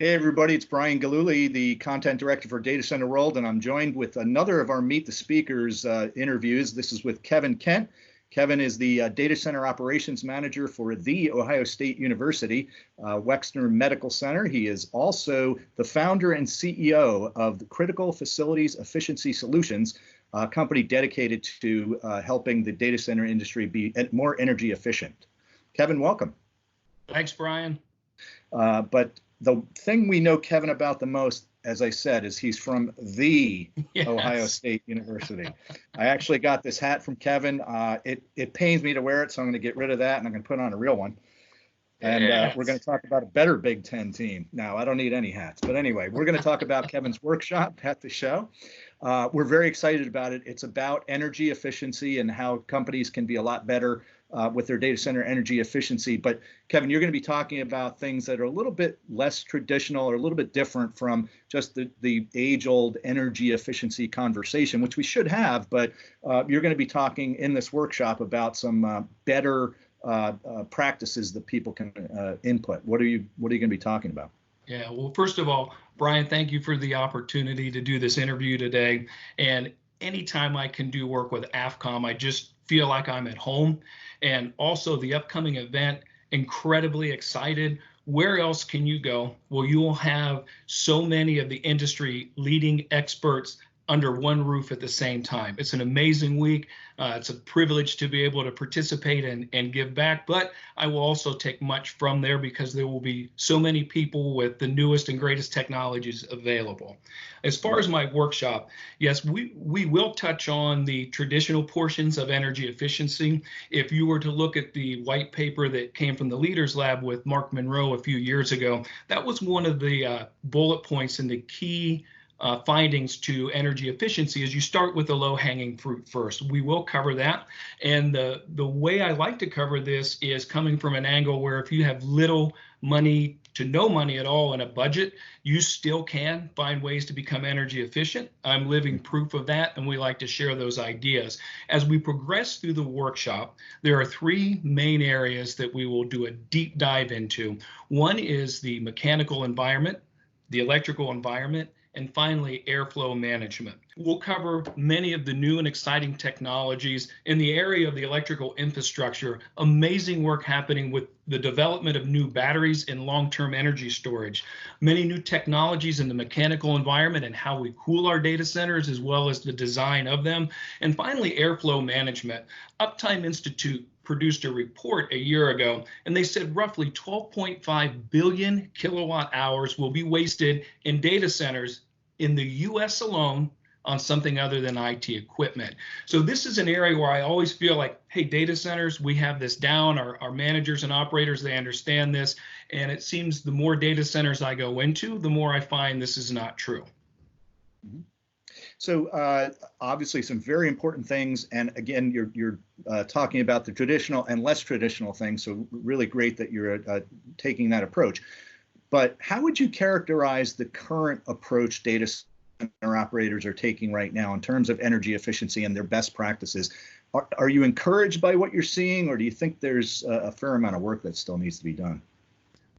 Hey everybody, it's Brian Galuli, the content director for Data Center World, and I'm joined with another of our Meet the Speakers interviews. This is with Kevin Kent. Kevin is the Data Center Operations Manager for The Ohio State University, Wexner Medical Center. He is also the founder and CEO of the Critical Facilities Efficiency Solutions, a company dedicated to helping the data center industry be more energy efficient. Kevin, welcome. Thanks, Brian. But the thing we know Kevin about the most, as I said, is he's from the Ohio State University. I actually got this hat from Kevin. It pains me to wear it, so I'm going to get rid of that and I'm going to put on a real one. And we're going to talk about a better Big Ten team. Now, I don't need any hats, but anyway, we're going to talk about Kevin's workshop at the show. We're very excited about it. It's about energy efficiency and how companies can be a lot better with their data center energy efficiency. But Kevin, you're going to be talking about things that are a little bit less traditional or a little bit different from just the age-old energy efficiency conversation, which we should have. But you're going to be talking in this workshop about some better practices that people can input. What are you going to be talking about? Yeah, well, first of all, Brian, thank you for the opportunity to do this interview today. And anytime I can do work with AFCOM, I just feel like I'm at home. And also the upcoming event, incredibly excited. Where else can you go? Well, you will have so many of the industry leading experts under one roof at the same time. It's an amazing week. It's a privilege to be able to participate and give back, but I will also take much from there because there will be so many people with the newest and greatest technologies available. As far as my workshop, yes, we will touch on the traditional portions of energy efficiency. If you were to look at the white paper that came from the Leaders Lab with Mark Monroe a few years ago, that was one of the bullet points in the key findings to energy efficiency is you start with the low-hanging fruit first. We will cover that. And the way I like to cover this is coming from an angle where if you have little money to no money at all in a budget, you still can find ways to become energy efficient. I'm living proof of that, and we like to share those ideas. As we progress through the workshop, there are three main areas that we will do a deep dive into. One is the mechanical environment, the electrical environment, and finally, airflow management. We'll cover many of the new and exciting technologies in the area of the electrical infrastructure. Amazing work happening with the development of new batteries and long-term energy storage. Many new technologies in the mechanical environment and how we cool our data centers as well as the design of them. And finally, airflow management. Uptime Institute produced a report a year ago, and they said roughly 12.5 billion kilowatt hours will be wasted in data centers in the US alone on something other than IT equipment. So this is an area where I always feel like, hey, data centers, we have this down. Our managers and operators, they understand this. And it seems the more data centers I go into, the more I find this is not true. Mm-hmm. So obviously some very important things. And again, you're talking about the traditional and less traditional things. So really great that you're taking that approach. But how would you characterize the current approach data center operators are taking right now in terms of energy efficiency and their best practices? Are you encouraged by what you're seeing, or do you think there's a fair amount of work that still needs to be done?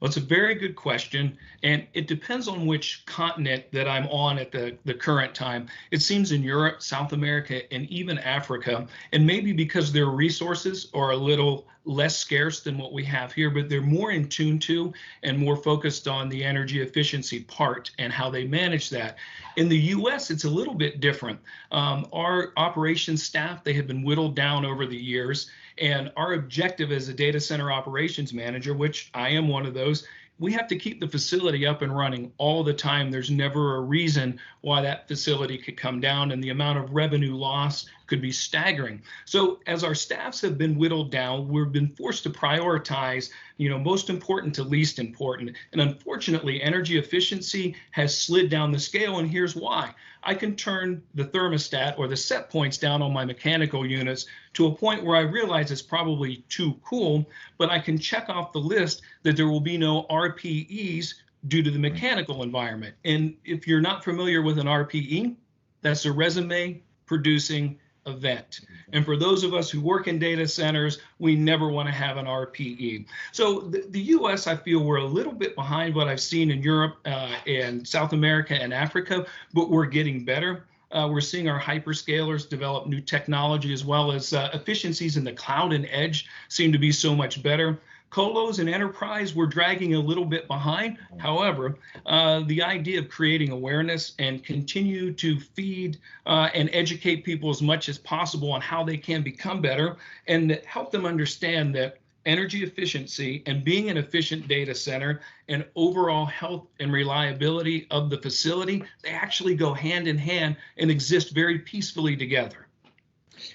Well, it's a very good question, and it depends on which continent that I'm on at the current time. It seems in Europe, South America, and even Africa, and maybe because their resources are a little less scarce than what we have here, but they're more in tune to and more focused on the energy efficiency part and how they manage that. In the US, it's a little bit different. Our operations staff, they have been whittled down over the years, and our objective as a data center operations manager, which I am one of those, we have to keep the facility up and running all the time. There's never a reason why that facility could come down, and the amount of revenue loss could be staggering. So as our staffs have been whittled down, we've been forced to prioritize, most important to least important. And unfortunately, energy efficiency has slid down the scale, and here's why. I can turn the thermostat or the set points down on my mechanical units to a point where I realize it's probably too cool, but I can check off the list that there will be no RPEs due to the mechanical environment. And if you're not familiar with an RPE, that's a resume producing event. And for those of us who work in data centers, we never want to have an RPE. So the US, I feel we're a little bit behind what I've seen in Europe and South America and Africa, but we're getting better. We're seeing our hyperscalers develop new technology, as well as efficiencies in the cloud and edge seem to be so much better. Colos and enterprise, we're dragging a little bit behind. However, the idea of creating awareness and continue to feed and educate people as much as possible on how they can become better and help them understand that energy efficiency and being an efficient data center and overall health and reliability of the facility, they actually go hand in hand and exist very peacefully together.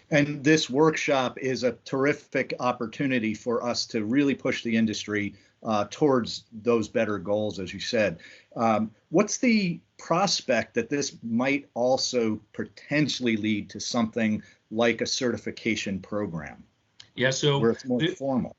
And this workshop is a terrific opportunity for us to really push the industry towards those better goals, as you said. What's the prospect that this might also potentially lead to something like a certification program? Yeah, so where it's more formal.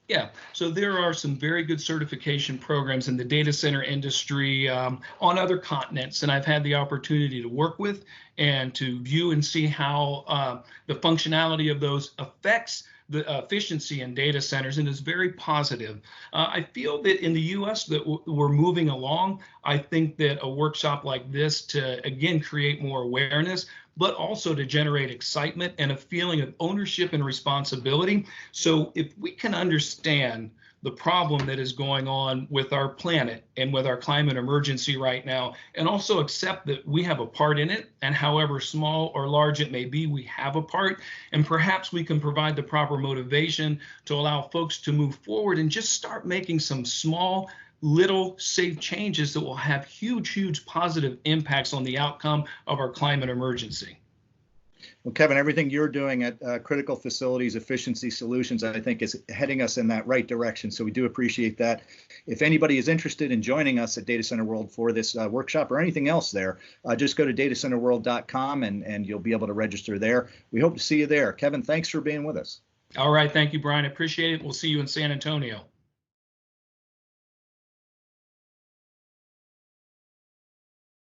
Yeah, so there are some very good certification programs in the data center industry on other continents, and I've had the opportunity to work with and to view and see how the functionality of those affects the efficiency in data centers, and is very positive. I feel that in the U.S. that we're moving along. I think that a workshop like this to, again, create more awareness, but also to generate excitement and a feeling of ownership and responsibility. So if we can understand the problem that is going on with our planet and with our climate emergency right now, and also accept that we have a part in it, and however small or large it may be, we have a part, and perhaps we can provide the proper motivation to allow folks to move forward and just start making some small, little safe changes that will have huge positive impacts on the outcome of our climate emergency. Well, Kevin, everything you're doing at Critical Facilities Efficiency Solutions, I think, is heading us in that right direction. So we do appreciate that. If anybody is interested in joining us at Data Center World for this workshop or anything else there, just go to datacenterworld.com and you'll be able to register there. We hope to see you there. Kevin, thanks for being with us. All right. Thank you, Brian. I appreciate it. We'll see you in San Antonio.